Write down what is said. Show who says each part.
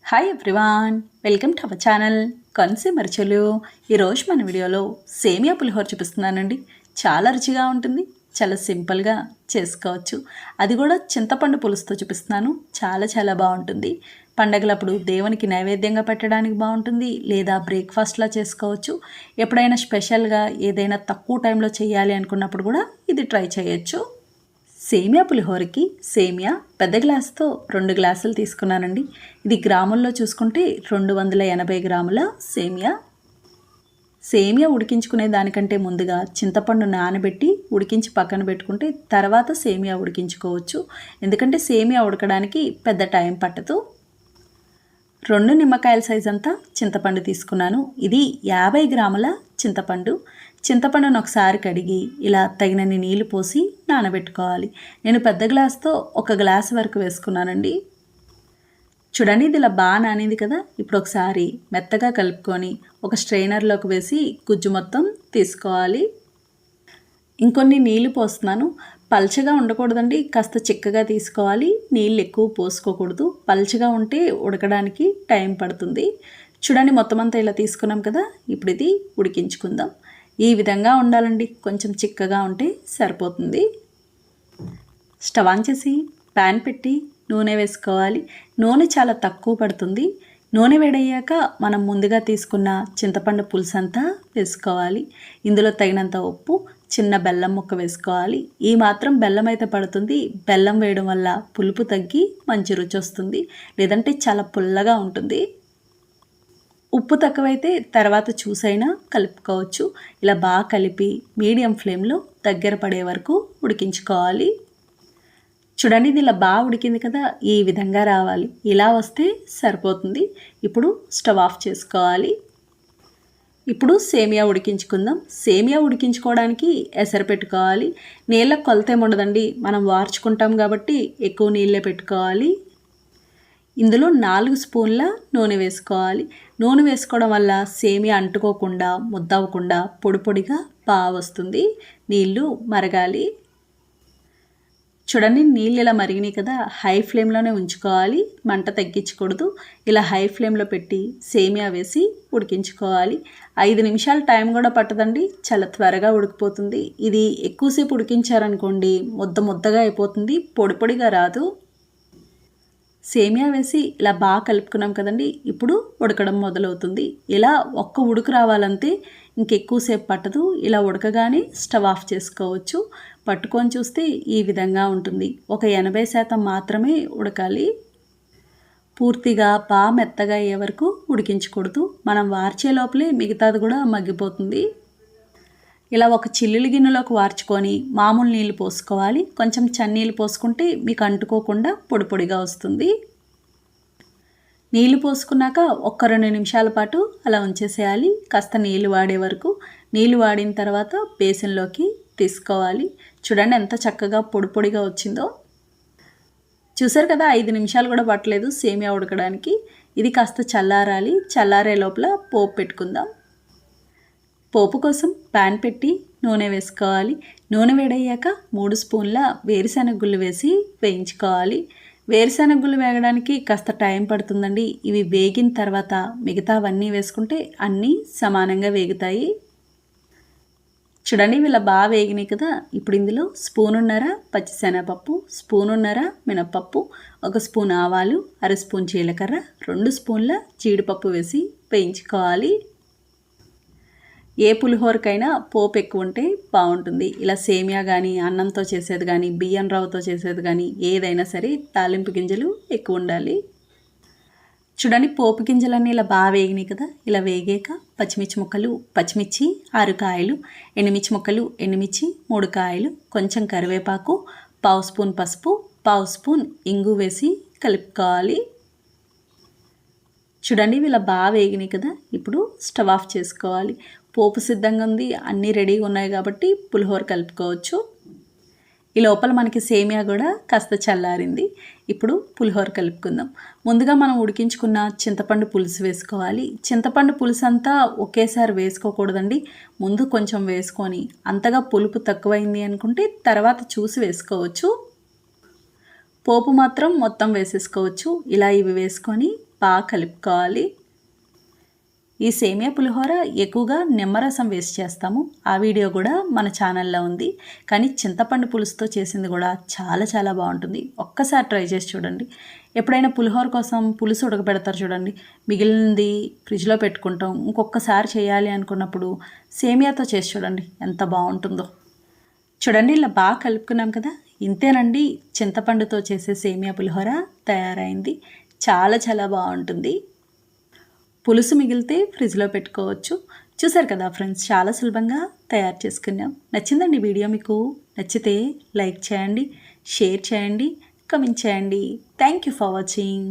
Speaker 1: Hi everyone, welcome to our channel consumer చెలు. ఈరోజు మన వీడియోలో సేమియా పులిహోర చూపిస్తున్నానండి. చాలా రుచిగా ఉంటుంది, చాలా సింపుల్గా చేసుకోవచ్చు. అది కూడా చింతపండు పులుసుతో చూపిస్తున్నాను. చాలా బాగుంటుంది. పండగలప్పుడు దేవునికి నైవేద్యంగా పెట్టడానికి బాగుంటుంది, లేదా బ్రేక్ఫాస్ట్లా చేసుకోవచ్చు. ఎప్పుడైనా స్పెషల్గా ఏదైనా తక్కువ టైంలో చేయాలి అనుకున్నప్పుడు కూడా ఇది ట్రై చేయొచ్చు. సేమియా పులిహోరకి సేమియా పెద్ద గ్లాసుతో 2 గ్లాసులు తీసుకున్నానండి. ఇది గ్రాముల్లో చూసుకుంటే 280 గ్రాముల సేమియా ఉడికించుకునే దానికంటే ముందుగా చింతపండు నానబెట్టి ఉడికించి పక్కన పెట్టుకుంటే తర్వాత సేమియా ఉడికించుకోవచ్చు. ఎందుకంటే సేమియా ఉడకడానికి పెద్ద టైం పట్టదు. 2 నిమ్మకాయల సైజ్ అంతా చింతపండు తీసుకున్నాను. ఇది 50 గ్రాముల చింతపండును ఒకసారి కడిగి ఇలా తగినన్ని నీళ్లు పోసి నానబెట్టుకోవాలి. నేను పెద్ద గ్లాస్తో 1 గ్లాస్ వరకు వేసుకున్నానండి. చూడండి, ఇది ఇలా బాగా నానింది కదా. ఇప్పుడు ఒకసారి మెత్తగా కలుపుకొని ఒక స్ట్రైనర్లోకి వేసి గుజ్జు మొత్తం తీసుకోవాలి. ఇంకొన్ని నీళ్లు పోస్తున్నాను. పల్చగా ఉండకూడదండి, కాస్త చిక్కగా తీసుకోవాలి. నీళ్ళు ఎక్కువ పోసుకోకూడదు. పల్చగా ఉంటే ఉడకడానికి టైం పడుతుంది. చూడండి, మొత్తం అంతా ఇలా తీసుకున్నాం కదా. ఇప్పుడు ఇది ఉడికించుకుందాం. ఈ విధంగా ఉండాలండి, కొంచెం చిక్కగా ఉంటే సరిపోతుంది. స్టవ్ ఆన్ చేసి ప్యాన్ పెట్టి నూనె వేసుకోవాలి. నూనె చాలా తక్కువ పడుతుంది. నూనె వేడయ్యాక మనం ముందుగా తీసుకున్న చింతపండు పులుసు అంతా వేసుకోవాలి. ఇందులో తగినంత ఉప్పు, చిన్న బెల్లం ముక్క వేసుకోవాలి. ఈ మాత్రం బెల్లం అయితే పడుతుంది. బెల్లం వేయడం వల్ల పులుపు తగ్గి మంచి రుచి వస్తుంది, లేదంటే చాలా పుల్లగా ఉంటుంది. ఉప్పు తక్కువైతే తర్వాత చూసైనా కలుపుకోవచ్చు. ఇలా బాగా కలిపి మీడియం ఫ్లేమ్లో దగ్గర పడే వరకు ఉడికించుకోవాలి. చూడండి, ఇది ఇలా బాగా ఉడికింది కదా. ఈ విధంగా రావాలి. ఇలా వస్తే సరిపోతుంది. ఇప్పుడు స్టవ్ ఆఫ్ చేసుకోవాలి. ఇప్పుడు సేమియా ఉడికించుకుందాం. సేమియా ఉడికించుకోవడానికి ఎసరు పెట్టుకోవాలి. నీళ్ళ కొలత ఏముండదండి, మనం వార్చుకుంటాం కాబట్టి ఎక్కువ నీళ్ళే పెట్టుకోవాలి. ఇందులో 4 స్పూన్ల నూనె వేసుకోవాలి. నూనె వేసుకోవడం వల్ల సేమియా అంటుకోకుండా, ముద్దవకుండా పొడిగా బాగా వస్తుంది. నీళ్ళు మరగాలి. చూడండి, నీళ్ళు ఇలా మరిగినాయి కదా. హై ఫ్లేమ్లోనే ఉంచుకోవాలి, మంట తగ్గించకూడదు. ఇలా హై ఫ్లేమ్లో పెట్టి సేమియా వేసి ఉడికించుకోవాలి. 5 నిమిషాలు టైం కూడా పట్టదండి, చాలా త్వరగా ఉడికిపోతుంది. ఇది ఎక్కువసేపు ఉడికించారనుకోండి ముద్దగా అయిపోతుంది, పొడిగా రాదు. సేమియా వేసి ఇలా బాగా కలుపుకున్నాం కదండి. ఇప్పుడు ఉడకడం మొదలవుతుంది. ఇలా ఒక్క ఉడుకు రావాలంటే ఇంకెక్కువసేపు పట్టదు. ఇలా ఉడకగానే స్టవ్ ఆఫ్ చేసుకోవచ్చు. పట్టుకొని చూస్తే ఈ విధంగా ఉంటుంది. ఒక 80% మాత్రమే ఉడకాలి. పూర్తిగా బాగా మెత్తగా అయ్యే వరకు ఉడికించకూడదు. మనం వార్చే లోపలే మిగతాది కూడా మగ్గిపోతుంది. ఇలా ఒక చిల్లులు గిన్నెలోకి వార్చుకొని మామూలు నీళ్ళు పోసుకోవాలి. కొంచెం చన్నీళ్ళు పోసుకుంటే మీకు అంటుకోకుండా పొడిగా వస్తుంది. నీళ్ళు పోసుకున్నాక 1-2 నిమిషాల పాటు అలా ఉంచేసేయాలి, కాస్త నీళ్ళు వాడే వరకు. నీళ్ళు వాడిన తర్వాత బేసిన్లోకి తీసుకోవాలి. చూడండి ఎంత చక్కగా పొడిగా వచ్చిందో. చూసారు కదా, 5 నిమిషాలు కూడా పట్టలేదు సేమియా ఉడకడానికి. ఇది కాస్త చల్లారాలి. చల్లారే లోపల పోపు పెట్టుకుందాం. పోపు కోసం ప్యాన్ పెట్టి నూనె వేసుకోవాలి. నూనె వేడయ్యాక 3 స్పూన్ల వేరుశెనగ గుళ్ళు వేసి వేయించుకోవాలి. వేరుశెనగ గుళ్ళు వేగడానికి కాస్త టైం పడుతుందండి. ఇవి వేగిన తర్వాత మిగతావన్నీ వేసుకుంటే అన్నీ సమానంగా వేగుతాయి. చూడండి, వీళ్ళ బాగా వేగినాయి కదా. ఇప్పుడు ఇందులో 1.5 స్పూన్ పచ్చిశనగపప్పు, 1.5 స్పూన్ మినపప్పు, 1 స్పూన్ ఆవాలు, 1/2 స్పూన్ జీలకర్ర, 2 స్పూన్ల జీడిపప్పు వేసి వేయించుకోవాలి. ఏ పులిహోరకైనా పోపు ఎక్కువ ఉంటే బాగుంటుంది. ఇలా సేమియా కానీ, అన్నంతో చేసేది కానీ, బియ్యం రవ్వతో చేసేది కానీ ఏదైనా సరే తాలింపు గింజలు ఎక్కువ ఉండాలి. చూడండి, పోపు గింజలన్నీ ఇలా బాగా వేగినాయి కదా. ఇలా వేగాక పచ్చిమిర్చి 6 కాయలు, ఎండుమిర్చి ముక్కలు, ఎండుమిర్చి 3 కాయలు, కొంచెం కరివేపాకు, 1/2 స్పూన్ పసుపు, 1/2 స్పూన్ ఇంగు వేసి కలుపుకోవాలి. చూడండి, ఇలా బాగా వేగినాయి కదా. ఇప్పుడు స్టవ్ ఆఫ్ చేసుకోవాలి. పోపు సిద్ధంగా ఉంది, అన్నీ రెడీగా ఉన్నాయి కాబట్టి పులిహోర కలుపుకోవచ్చు. ఈ లోపల మనకి సేమియా కూడా కాస్త చల్లారింది. ఇప్పుడు పులిహోర కలుపుకుందాం. ముందుగా మనం ఉడికించుకున్న చింతపండు పులుసు వేసుకోవాలి. చింతపండు పులుసు అంతా ఒకేసారి వేసుకోకూడదండి. ముందు కొంచెం వేసుకొని అంతగా పులుపు తక్కువైంది అనుకుంటే తర్వాత చూసి వేసుకోవచ్చు. పోపు మాత్రం మొత్తం వేసేసుకోవచ్చు. ఇలా ఇవి వేసుకొని బాగా కలుపుకోవాలి. ఈ సేమియా పులిహోర ఎక్కువగా నిమ్మరసం వేసి చేస్తాము. ఆ వీడియో కూడా మన ఛానల్లో ఉంది. కానీ చింతపండు పులుసుతో చేసింది కూడా చాలా చాలా బాగుంటుంది. ఒక్కసారి ట్రై చేసి చూడండి. ఎప్పుడైనా పులిహోర కోసం పులుసు ఉడకబెడతారు చూడండి, మిగిలింది ఫ్రిడ్జ్లో పెట్టుకుంటాం. ఇంకొకసారి చేయాలి అనుకున్నప్పుడు సేమియాతో చేసి చూడండి ఎంత బాగుంటుందో. చూడండి ఇలా బాగా కలుపుకున్నాం కదా. ఇంతేనండి, చింతపండుతో చేసే సేమియా పులిహోర తయారైంది. చాలా చాలా బాగుంటుంది. పులుసు మిగిలితే ఫ్రిడ్జ్లో పెట్టుకోవచ్చు. చూసారు కదా ఫ్రెండ్స్, చాలా సులభంగా తయారు చేసుకున్నాం. నచ్చిందండి వీడియో మీకు? నచ్చితే లైక్ చేయండి, షేర్ చేయండి, కమెంట్ చేయండి. Thank you for watching.